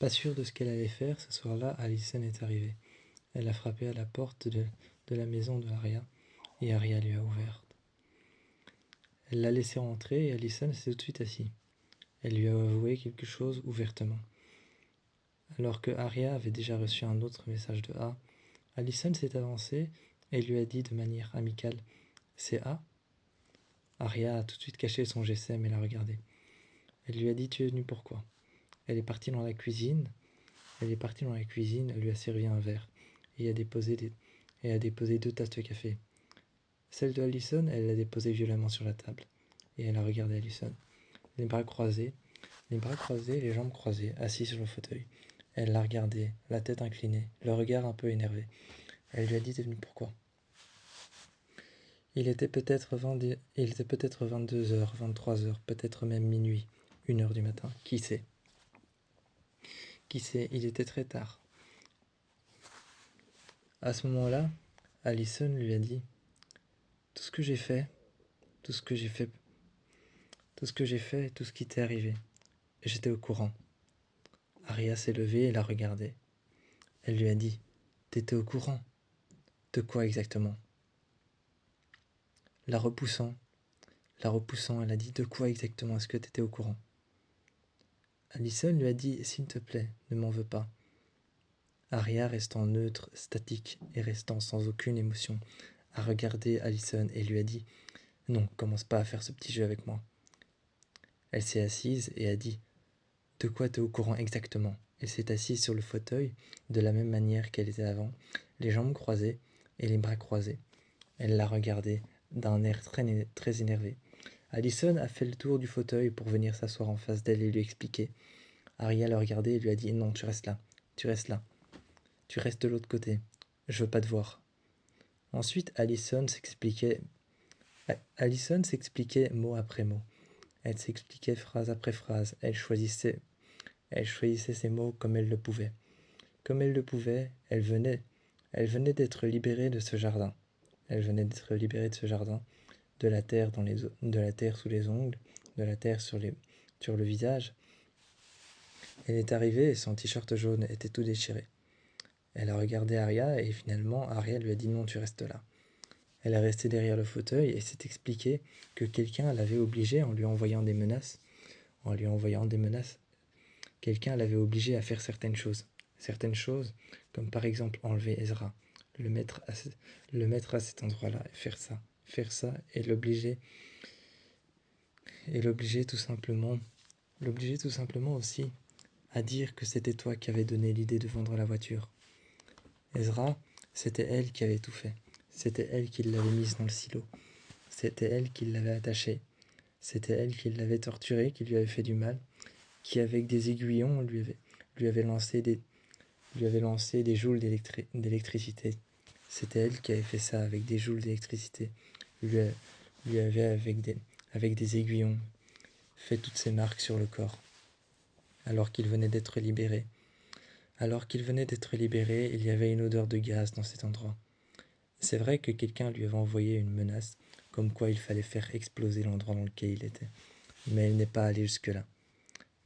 Pas sûre de ce qu'elle allait faire, ce soir-là, Allison est arrivée. Elle a frappé à la porte de la maison de Aria, et Aria lui a ouvert. Elle l'a laissé rentrer et Allison s'est tout de suite assise. Elle lui a avoué quelque chose ouvertement. Alors que Aria avait déjà reçu un autre message de A, Allison s'est avancée et lui a dit de manière amicale « C'est A ?» Aria a tout de suite caché son GSM et l'a regardé. Elle lui a dit « Tu es venue pourquoi ?» Elle est partie dans la cuisine. Elle lui a servi un verre et a déposé 2 tasses de café. Celle de Allison, elle l'a déposée violemment sur la table et elle a regardé Allison. Les bras croisés, les jambes croisées, assis sur le fauteuil. Elle l'a regardé, la tête inclinée, le regard un peu énervé. Elle lui a dit « T'es venue pourquoi ?» Il était peut-être 22h, 23h, peut-être même minuit, 1h du matin. Qui sait? Il était très tard. À ce moment-là, Allison lui a dit « Tout ce que j'ai fait, tout ce qui t'est arrivé, j'étais au courant. » Aria s'est levée et l'a regardé. Elle lui a dit « T'étais au courant? De quoi exactement ?» La repoussant, elle a dit « De quoi exactement est-ce que t'étais au courant ?» Allison lui a dit « S'il te plaît, ne m'en veux pas. » Aria, restant neutre, statique et restant sans aucune émotion, a regardé Allison et lui a dit « Non, commence pas à faire ce petit jeu avec moi. » Elle s'est assise et a dit « De quoi t'es au courant exactement ?» Elle s'est assise sur le fauteuil de la même manière qu'elle était avant, les jambes croisées et les bras croisés. Elle l'a regardé d'un air très énervé. Allison a fait le tour du fauteuil pour venir s'asseoir en face d'elle et lui expliquer. Aria l'a regardé et lui a dit « Non, tu restes là, tu restes là. Tu restes de l'autre côté. Je veux pas te voir. » Ensuite, Allison s'expliquait mot après mot. Elle s'expliquait phrase après phrase. Elle choisissait ses mots comme elle le pouvait. Comme elle le pouvait, elle venait d'être libérée de ce jardin. De la terre sous les ongles, de la terre sur le visage. Elle est arrivée et son t-shirt jaune était tout déchiré. Elle a regardé Aria et finalement Aria lui a dit non, tu restes là. Elle est restée derrière le fauteuil et s'est expliqué que quelqu'un l'avait obligée en lui envoyant des menaces. Quelqu'un l'avait obligée à faire certaines choses. Certaines choses, comme par exemple enlever Ezra, le mettre à cet endroit-là et faire ça et l'obliger tout simplement aussi à dire que c'était toi qui avais donné l'idée de vendre la voiture. Ezra, c'était elle qui avait tout fait. C'était elle qui l'avait mise dans le silo. C'était elle qui l'avait attachée. C'était elle qui l'avait torturée, qui lui avait fait du mal, qui avec des aiguillons lui avait lancé des joules d'électricité. C'était elle qui avait fait ça avec des joules d'électricité. Lui avait avec des aiguillons fait toutes ses marques sur le corps. Alors qu'il venait d'être libéré, il y avait une odeur de gaz dans cet endroit. C'est vrai que quelqu'un lui avait envoyé une menace, comme quoi il fallait faire exploser l'endroit dans lequel il était. Mais elle n'est pas allée jusque-là.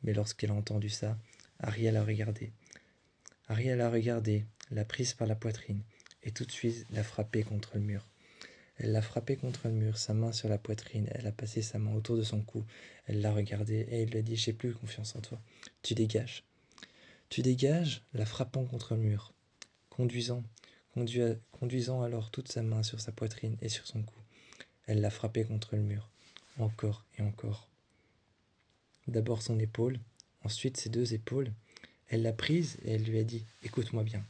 Mais lorsqu'elle a entendu ça, Aria l'a regardé. L'a prise par la poitrine, et tout de suite l'a frappée contre le mur. Elle l'a frappée contre le mur, sa main sur la poitrine, elle a passé sa main autour de son cou, elle l'a regardé et elle lui a dit « J'ai plus confiance en toi, tu dégages. » Tu dégages, la frappant contre le mur, conduisant alors toute sa main sur sa poitrine et sur son cou. Elle l'a frappé contre le mur, encore et encore. D'abord son épaule, ensuite ses 2 épaules. Elle l'a prise et elle lui a dit « Écoute-moi bien. »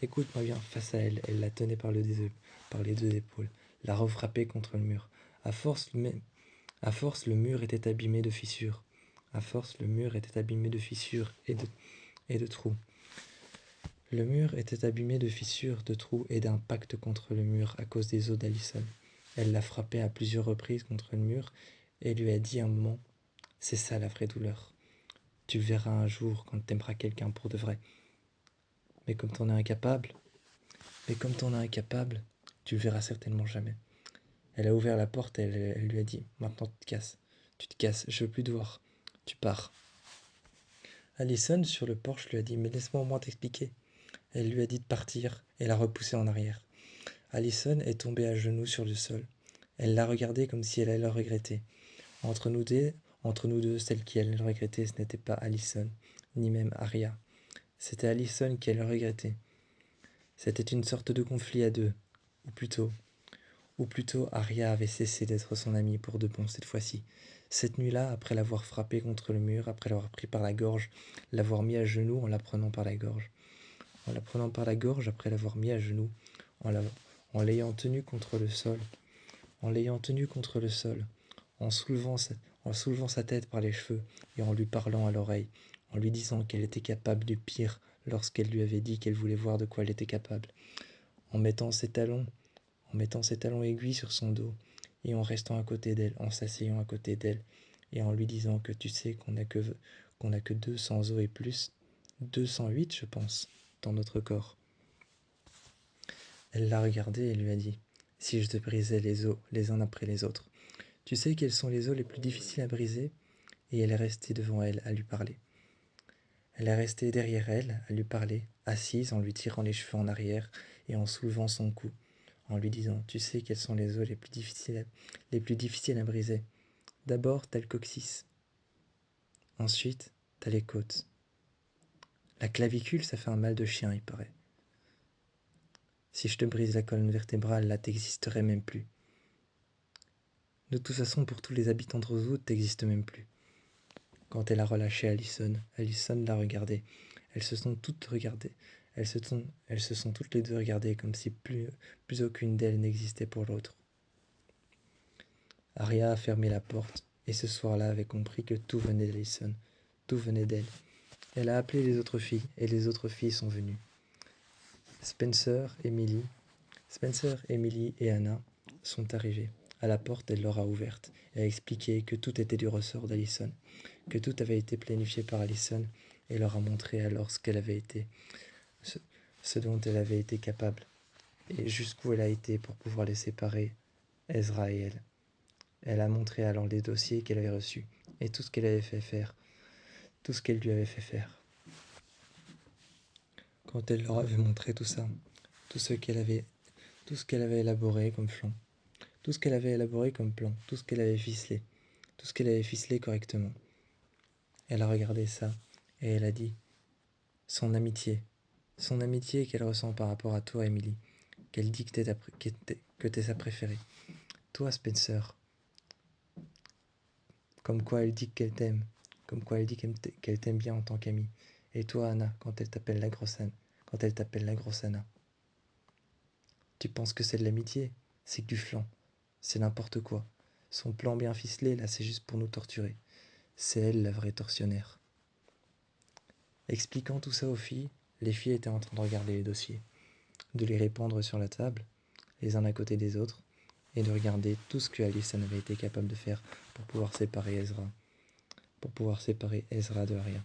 Écoute-moi bien, face à elle, elle la tenait par les 2 épaules, la refrappait contre le mur. À force, le mur était abîmé de fissures. Et de trous. Le mur était abîmé de fissures, de trous et d'impacts contre le mur à cause des os d'Allison. Elle l'a frappé à plusieurs reprises contre le mur et lui a dit un moment « C'est ça la vraie douleur. Tu le verras un jour quand t'aimeras quelqu'un pour de vrai. Mais comme t'en es incapable, tu le verras certainement jamais. » Elle a ouvert la porte et elle lui a dit « Maintenant tu te casses, je veux plus te voir, tu pars. » Allison, sur le porche, lui a dit « Mais laisse-moi au moins t'expliquer ». Elle lui a dit de partir et l'a repoussé en arrière. Allison est tombée à genoux sur le sol. Elle l'a regardé comme si elle allait le regretter. Entre nous deux, celle qui allait le regretter, ce n'était pas Allison, ni même Arya. C'était Allison qui allait le regretter. C'était une sorte de conflit à deux, ou plutôt Arya avait cessé d'être son amie pour de bon cette fois-ci. Cette nuit-là, après l'avoir frappé contre le mur, après l'avoir pris par la gorge, l'avoir mis à genoux en la prenant par la gorge, après l'avoir mis à genoux, en l'ayant tenu contre le sol, en soulevant sa tête par les cheveux et en lui parlant à l'oreille, en lui disant qu'elle était capable du pire lorsqu'elle lui avait dit qu'elle voulait voir de quoi elle était capable, en mettant ses talons aiguilles sur son dos et en restant à côté d'elle, en s'asseyant à côté d'elle et en lui disant que tu sais qu'on n'a que 200 os et plus, 208 je pense, dans notre corps. Elle l'a regardé et lui a dit « Si je te brisais les os les uns après les autres, tu sais quels sont les os les plus difficiles à briser ?» Et elle est restée devant elle à lui parler. Elle est restée derrière elle à lui parler, assise en lui tirant les cheveux en arrière et en soulevant son cou, en lui disant « Tu sais quels sont les os les plus difficiles à briser. D'abord, t'as le coccyx. Ensuite, t'as les côtes. La clavicule, ça fait un mal de chien, il paraît. Si je te brise la colonne vertébrale, là, t'existerais même plus. De toute façon, pour tous les habitants de Rosewood, t'existes même plus. » Quand elle a relâché Allison l'a regardée. Elles se sont toutes regardées. Elles se sont toutes les deux regardées comme si plus aucune d'elles n'existait pour l'autre. Arya a fermé la porte et ce soir-là avait compris que tout venait d'Allison. Tout venait d'elle. Elle a appelé les autres filles et les autres filles sont venues. Spencer, Emily et Anna sont arrivées. À la porte, elle leur a ouverte et a expliqué que tout était du ressort d'Allison, que tout avait été planifié par Allison et leur a montré alors ce dont elle avait été capable et jusqu'où elle a été pour pouvoir les séparer, Ezra et elle. Elle a montré alors les dossiers qu'elle avait reçus et tout ce qu'elle lui avait fait faire. Quand elle leur avait montré tout ça, tout ce qu'elle avait élaboré comme plan, tout ce qu'elle avait ficelé correctement. Elle a regardé ça et elle a dit son amitié qu'elle ressent par rapport à toi, Emily, qu'elle dit que t'es sa préférée. Toi, Spencer, comme quoi elle dit qu'elle t'aime, qu'elle t'aime bien en tant qu'amie. Et toi, Anna, quand elle t'appelle la grosse Anna. Tu penses que c'est de l'amitié? C'est que du flan. C'est n'importe quoi. Son plan bien ficelé, là, c'est juste pour nous torturer. C'est elle, la vraie tortionnaire. Expliquant tout ça aux filles, les filles étaient en train de regarder les dossiers, de les répandre sur la table, les uns à côté des autres, et de regarder tout ce que Allison avait été capable de faire pour pouvoir séparer Ezra de Arya.